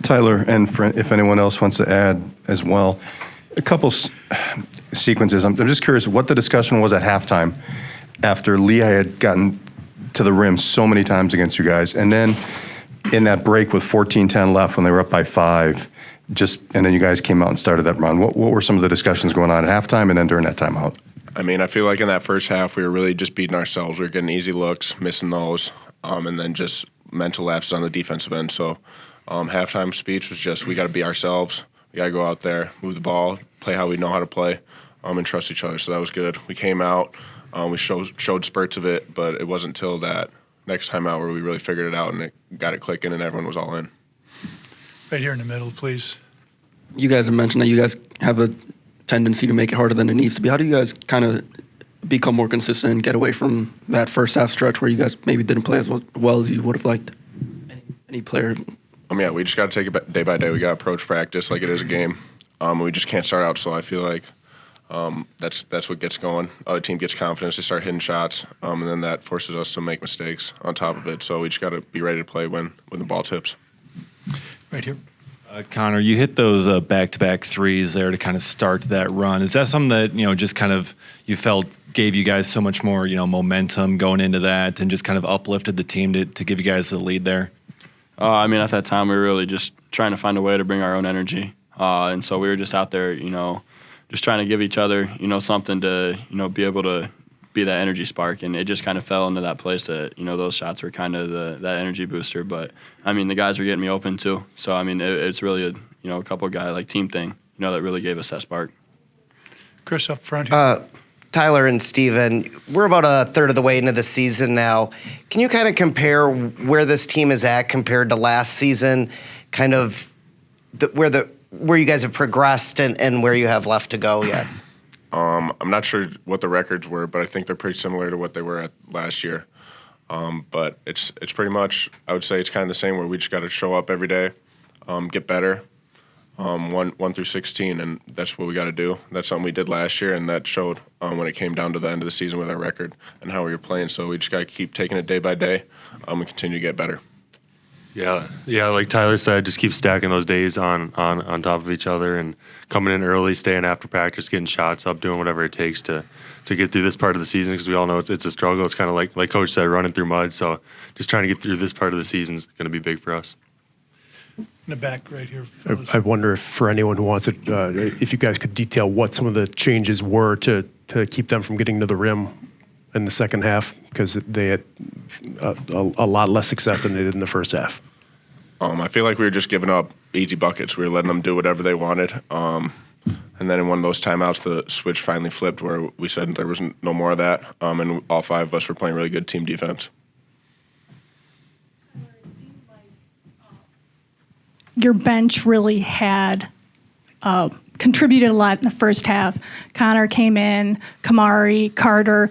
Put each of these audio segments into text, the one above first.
Tyler, and if anyone else wants to add as well, a couple sequences. I'm just curious what the discussion was at halftime after Lehigh had gotten to the rim so many times against you guys, and then in that break with 14-10 left when they were up by 5, and then you guys came out and started that run. What were some of the discussions going on at halftime and then during that timeout? I mean, I feel like in that first half we were really just beating ourselves. We were getting easy looks, missing those, and then just mental lapses on the defensive end. So halftime speech was just we got to be ourselves. We got to go out there, move the ball, play how we know how to play, and trust each other. So that was good. We came out, we showed spurts of it, but it wasn't until that next time out where we really figured it out and it got it clicking and everyone was all in. Right here in the middle, please. You guys have mentioned that you guys have a tendency to make it harder than it needs to be. How do you guys kind of become more consistent and get away from that first half stretch where you guys maybe didn't play as well as you would have liked? Any player? Yeah, we just got to take it day by day. We got to approach practice like it is a game. We just can't start out slow. I feel like that's what gets going. Other team gets confidence, they start hitting shots, and then that forces us to make mistakes on top of it. So we just got to be ready to play when the ball tips. Right here. Connor, you hit those back-to-back threes there to kind of start that run. Is that something that, just kind of you felt gave you guys so much more, momentum going into that and just kind of uplifted the team to give you guys the lead there? At that time, we were really just trying to find a way to bring our own energy. And so we were just out there, just trying to give each other, something to, be able to be that energy spark. And it just kind of fell into that place that, those shots were kind of that energy booster. But, the guys were getting me open too. So, it's really a couple guy team thing, that really gave us that spark. Chris up front here. Tyler and Steven, we're about a third of the way into the season now. Can you kind of compare where this team is at compared to last season, kind of where you guys have progressed and where you have left to go yet? I'm not sure what the records were, but I think they're pretty similar to what they were at last year. But it's pretty much, I would say it's kind of the same where we just got to show up every day, get better, 1 through 16, and that's what we got to do. That's something we did last year, and that showed when it came down to the end of the season with our record and how we were playing. So we just got to keep taking it day by day and continue to get better. Yeah, like Tyler said, just keep stacking those days on top of each other and coming in early, staying after practice, getting shots up, doing whatever it takes to get through this part of the season, because we all know it's a struggle. It's kind of like Coach said, running through mud. So just trying to get through this part of the season is going to be big for us. In the back right here, fellas. I wonder if for anyone who wants it, if you guys could detail what some of the changes were to keep them from getting to the rim in the second half, because they had a lot less success than they did in the first half. I feel like we were just giving up easy buckets. We were letting them do whatever they wanted. And then in one of those timeouts, the switch finally flipped where we said there was no more of that. And all 5 of us were playing really good team defense. Your bench really had contributed a lot in the first half. Connor came in, Kamari, Carter.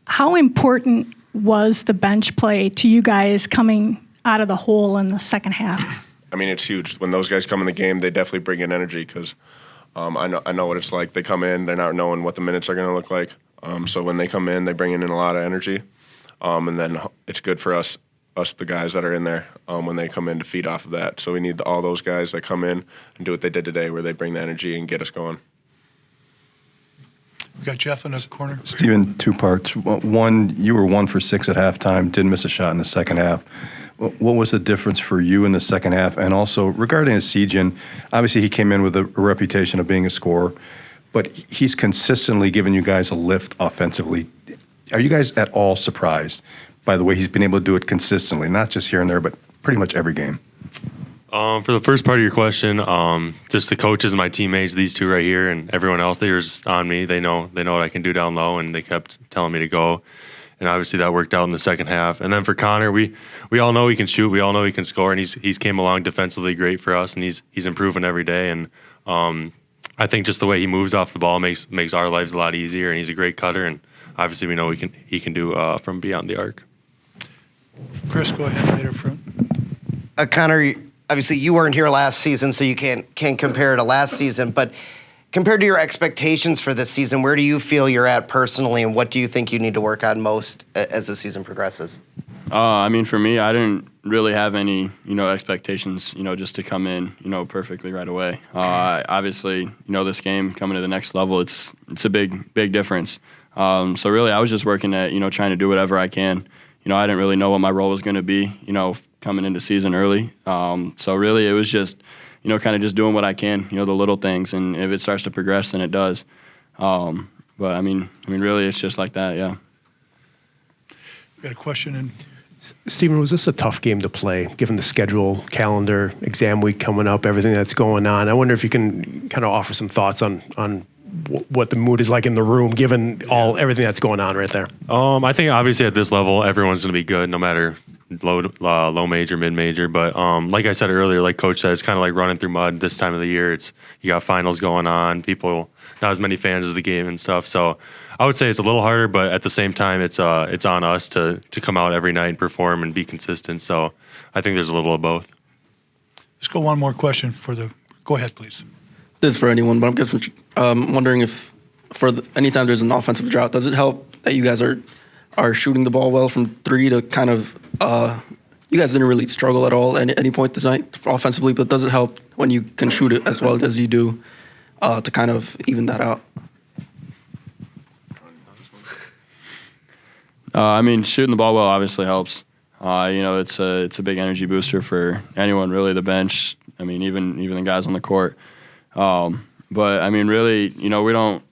How important was the bench play to you guys coming out of the hole in the second half? It's huge. When those guys come in the game, they definitely bring in energy because I know what it's like. They come in, they're not knowing what the minutes are going to look like. So when they come in, they bring in a lot of energy. And then it's good for us, the guys that are in there, when they come in to feed off of that. So we need all those guys that come in and do what they did today, where they bring the energy and get us going. We got Jeff in the corner. Steven, 2 parts. One, you were 1 for 6 at halftime, didn't miss a shot in the second half. What was the difference for you in the second half? And also, regarding Asijian, obviously he came in with a reputation of being a scorer, but he's consistently given you guys a lift offensively. Are you guys at all surprised by the way he's been able to do it consistently, not just here and there, but pretty much every game? For the first part of your question, just the coaches and my teammates, these 2 right here, and everyone else, they were just on me. They know what I can do down low, and they kept telling me to go. And obviously that worked out in the second half. And then for Connor, we all know he can shoot, we all know he can score, and he's came along defensively great for us, and he's improving every day. And I think just the way he moves off the ball makes our lives a lot easier, and he's a great cutter, and obviously we know he can do from beyond the arc. Chris, go ahead right up front. Connor, obviously you weren't here last season, so you can't compare to last season, but compared to your expectations for this season, where do you feel you're at personally, and what do you think you need to work on most as the season progresses? I mean, for me, I didn't really have any, expectations, just to come in, perfectly right away. Obviously, this game coming to the next level, it's a big difference. So really, I was just working at, trying to do whatever I can. I didn't really know what my role was going to be, coming into season early. So really, it was just, kind of just doing what I can, the little things, and if it starts to progress, then it does. But I mean, really, it's just like that, yeah. We got a question in. Stephen, was this a tough game to play, given the schedule, calendar, exam week coming up, everything that's going on? I wonder if you can kind of offer some thoughts on what the mood is like in the room, given everything that's going on right there. I think obviously at this level, everyone's going to be good, no matter low major, mid major. But like I said earlier, like Coach said, it's kind of like running through mud this time of the year. You got finals going on, people, not as many fans as the game and stuff. So I would say it's a little harder, but at the same time, it's on us to come out every night and perform and be consistent. So I think there's a little of both. Let's go one more question go ahead, please. This is for anyone, but I'm just wondering if anytime there's an offensive drought, does it help that you guys are shooting the ball well from three to kind of you guys didn't really struggle at all at any point tonight offensively, but does it help when you can shoot it as well as you do to kind of even that out? I mean, shooting the ball well obviously helps. It's a big energy booster for anyone, really, the bench. I mean, even the guys on the court. But I mean, really, we don't,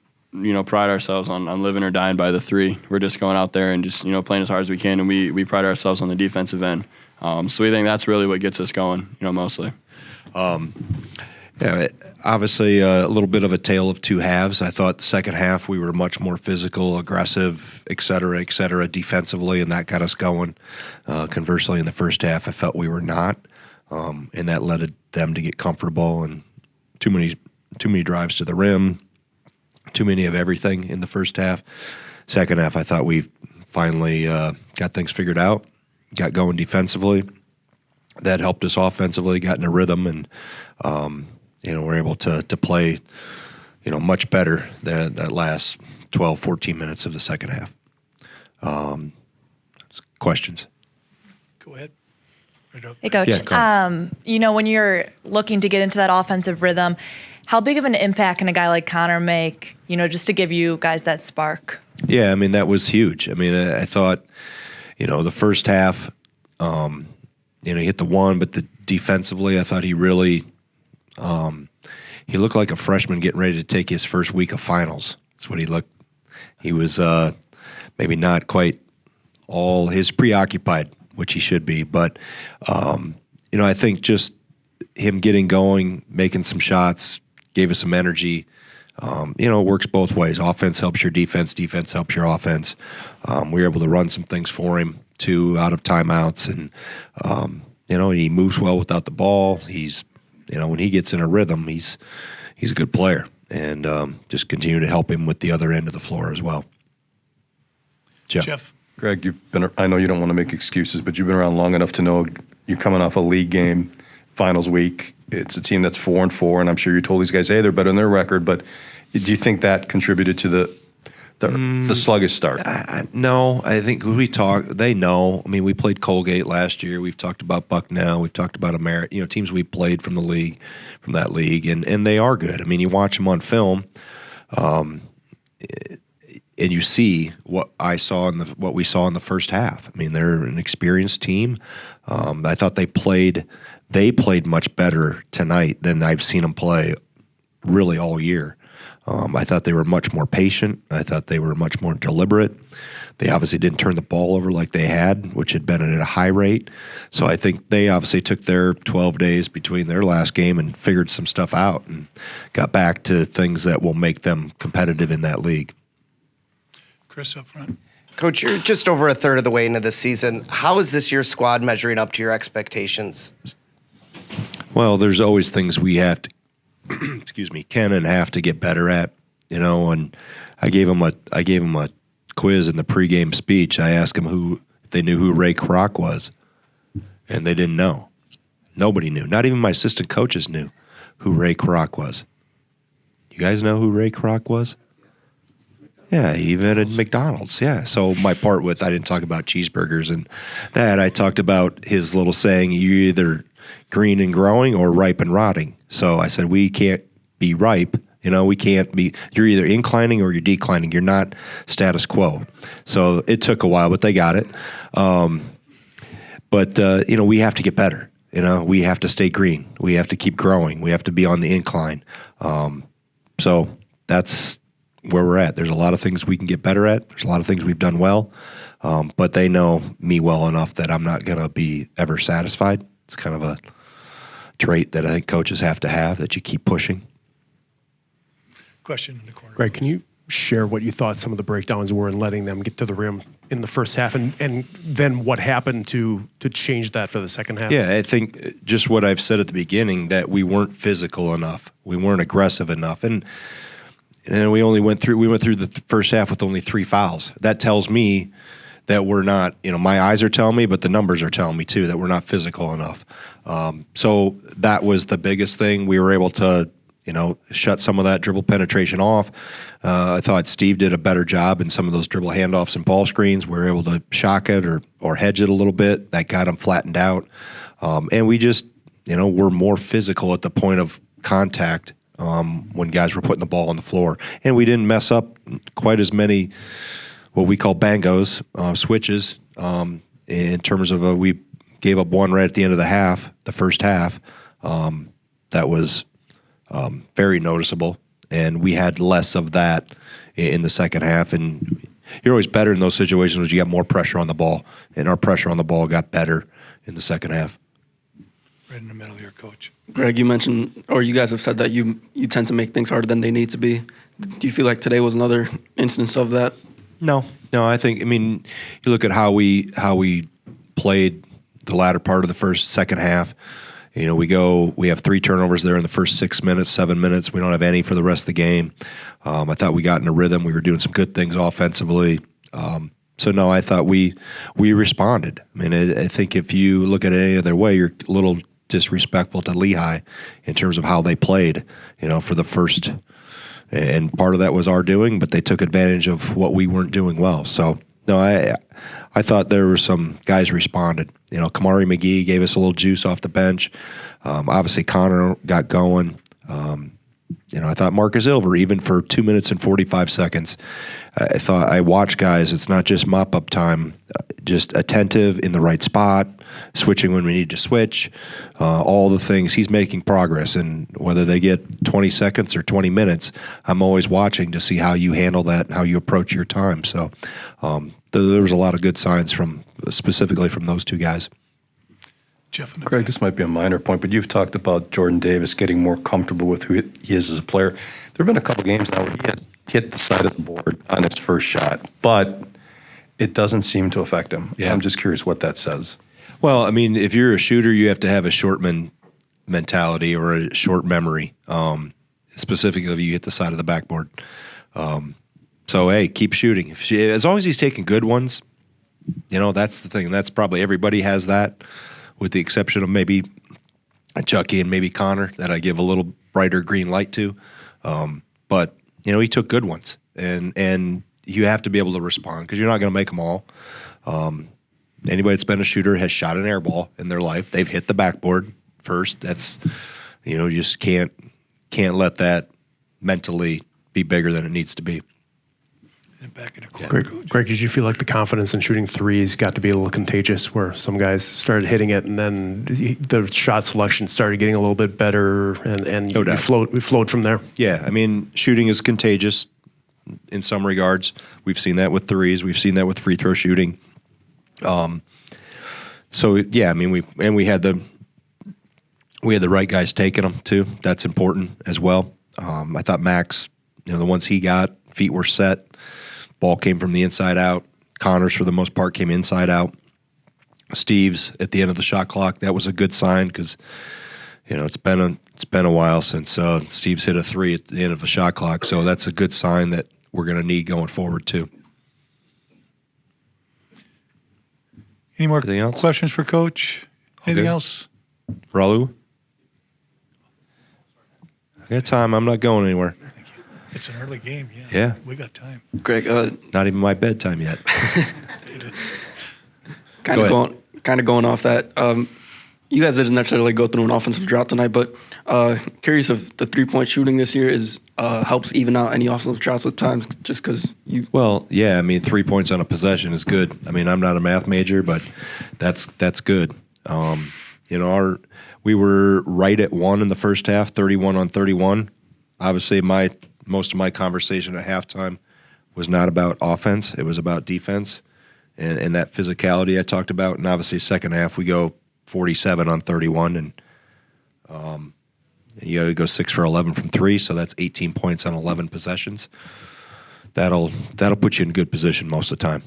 pride ourselves on living or dying by the three. We're just going out there and just, playing as hard as we can, and we pride ourselves on the defensive end. So we think that's really what gets us going, mostly. Yeah, obviously a little bit of a tale of two halves. I thought the second half we were much more physical, aggressive, et cetera, defensively, and that got us going. Conversely, in the first half, I felt we were not, and that led them to get comfortable and too many drives to the rim, too many of everything in the first half. Second half, I thought we finally got things figured out, got going defensively. That helped us offensively, got in a rhythm, and we're able to play, much better than that last 12, 14 minutes of the second half. Questions? Go ahead. Right up. Hey, Coach. Yeah, when you're looking to get into that offensive rhythm, how big of an impact can a guy like Connor make, just to give you guys that spark? Yeah, I mean, that was huge. I mean, I thought, the first half, he hit the one, but defensively, I thought he really he looked like a freshman getting ready to take his first week of finals. That's what he looked. He was maybe not quite all his preoccupied, which he should be, but I think just him getting going, making some shots, gave us some energy. It works both ways. Offense helps your defense. Defense helps your offense. We were able to run some things for him, too, out of timeouts. And, he moves well without the ball. He's, when he gets in a rhythm, he's a good player. And just continue to help him with the other end of the floor as well. Jeff. Greg, I know you don't want to make excuses, but you've been around long enough to know you're coming off a league game, finals week. It's a team that's 4-4, and I'm sure you told these guys, hey, they're better than their record. But do you think that contributed to the sluggish start? No, I think they know. I mean, we played Colgate last year. We've talked about Bucknell. We've talked about teams we played from that league, and they are good. I mean, you watch them on film, and you see what we saw in the first half. I mean, they're an experienced team. I thought they played much better tonight than I've seen them play really all year. I thought they were much more patient. I thought they were much more deliberate. They obviously didn't turn the ball over like they had, which had been at a high rate. So I think they obviously took their 12 days between their last game and figured some stuff out and got back to things that will make them competitive in that league. Chris up front. Coach, you're just over a third of the way into the season. How is this year's squad measuring up to your expectations? Well, there's always things we have to, can and have to get better at, and I gave him a quiz in the pregame speech. I asked him if they knew who Ray Kroc was, and they didn't know. Nobody knew. Not even my assistant coaches knew who Ray Kroc was. You guys know who Ray Kroc was? Yeah, even at McDonald's. Yeah. So my part with, I didn't talk about cheeseburgers and that. I talked about his little saying, you're either green and growing or ripe and rotting. So I said, we can't be ripe. We can't be, you're either inclining or you're declining. You're not status quo. So it took a while, but they got it. But we have to get better. We have to stay green. We have to keep growing. We have to be on the incline. So that's where we're at. There's a lot of things we can get better at. There's a lot of things we've done well. But they know me well enough that I'm not going to be ever satisfied. It's kind of a trait that I think coaches have to have, that you keep pushing. Question in the corner. Greg, can you share what you thought some of the breakdowns were in letting them get to the rim in the first half, and then what happened to change that for the second half? Yeah, I think just what I've said at the beginning, that we weren't physical enough. We weren't aggressive enough. And we went through the first half with only 3 fouls. That tells me that we're not, my eyes are telling me, but the numbers are telling me too, that we're not physical enough. So that was the biggest thing. We were able to, shut some of that dribble penetration off. I thought Steve did a better job in some of those dribble handoffs and ball screens. We were able to shock it or hedge it a little bit. That got them flattened out. And we just, we're more physical at the point of contact when guys were putting the ball on the floor. And we didn't mess up quite as many what we call bangos, switches, in terms of we gave up one right at the end of the first half. That was very noticeable, and we had less of that in the second half. And you're always better in those situations when you got more pressure on the ball, and our pressure on the ball got better in the second half. Right in the middle here, Coach. Greg, you mentioned, or you guys have said that you tend to make things harder than they need to be. Do you feel like today was another instance of that? No. I mean, you look at how we played the latter part of the second half. We have 3 turnovers there in the first 6 minutes, 7 minutes. We don't have any for the rest of the game. I thought we got in a rhythm. We were doing some good things offensively. No, I thought we responded. I mean, I think if you look at it any other way, you're a little disrespectful to Lehigh in terms of how they played, for the first. And part of that was our doing, but they took advantage of what we weren't doing well. So, no, I thought there were some guys responded. Kamari McGee gave us a little juice off the bench. Obviously, Connor got going. I thought Marcus Ilver, even for 2 minutes and 45 seconds, I watched guys. It's not just mop-up time, just attentive in the right spot, switching when we need to switch, all the things. He's making progress, and whether they get 20 seconds or 20 minutes, I'm always watching to see how you handle that and how you approach your time. So there was a lot of good signs specifically from those 2 guys. Jeff in the Greg, back. this might be a minor point, but you've talked about Jordan Davis getting more comfortable with who he is as a player. There have been a couple games now where he has hit the side of the board on his first shot, but it doesn't seem to affect him. Yeah. I'm just curious what that says. Well, I mean, if you're a shooter, you have to have a shortman mentality or a short memory, specifically if you hit the side of the backboard. So, hey, keep shooting. As long as he's taking good ones, that's the thing. That's probably everybody has that, with the exception of maybe Chucky and maybe Connor, that I give a little brighter green light to. But, he took good ones. And you have to be able to respond because you're not going to make them all. Anybody that's been a shooter has shot an air ball in their life. They've hit the backboard first. That's, you just can't let that mentally be bigger than it needs to be. And back in the corner, Coach. Greg, did you feel like the confidence in shooting threes got to be a little contagious, where some guys started hitting it and then the shot selection started getting a little bit better, and No doubt. we flowed from there? Yeah, I mean, shooting is contagious in some regards. We've seen that with threes. We've seen that with free throw shooting. So yeah, I mean, we had the right guys taking them too. That's important as well. I thought Max, the ones he got, feet were set. Ball came from the inside out. Connor's, for the most part, came inside out. Steve's at the end of the shot clock. That was a good sign because, it's been a while since Steve's hit a 3 at the end of a shot clock. So that's a good sign that we're going to need going forward too. Any more Anything else? questions for Coach? Anything Okay. else? Raul? I got time. I'm not going anywhere. It's an early game. Yeah. Yeah. We got time. Greg, Not even my bedtime yet. kind Go of ahead. going off that. You guys didn't necessarily go through an offensive drought tonight, but curious if the 3-point shooting this year is helps even out any offensive droughts at times, just because you. Well, yeah, I mean, 3 points on a possession is good. I mean, I'm not a math major, but that's good. We were right at 1 in the first half, 31 on 31. Obviously, most of my conversation at halftime was not about offense; it was about defense and that physicality I talked about. And obviously, second half we go 47 on 31, and you go 6 for 11 from 3, so that's 18 points on 11 possessions. That'll put you in good position most of the time.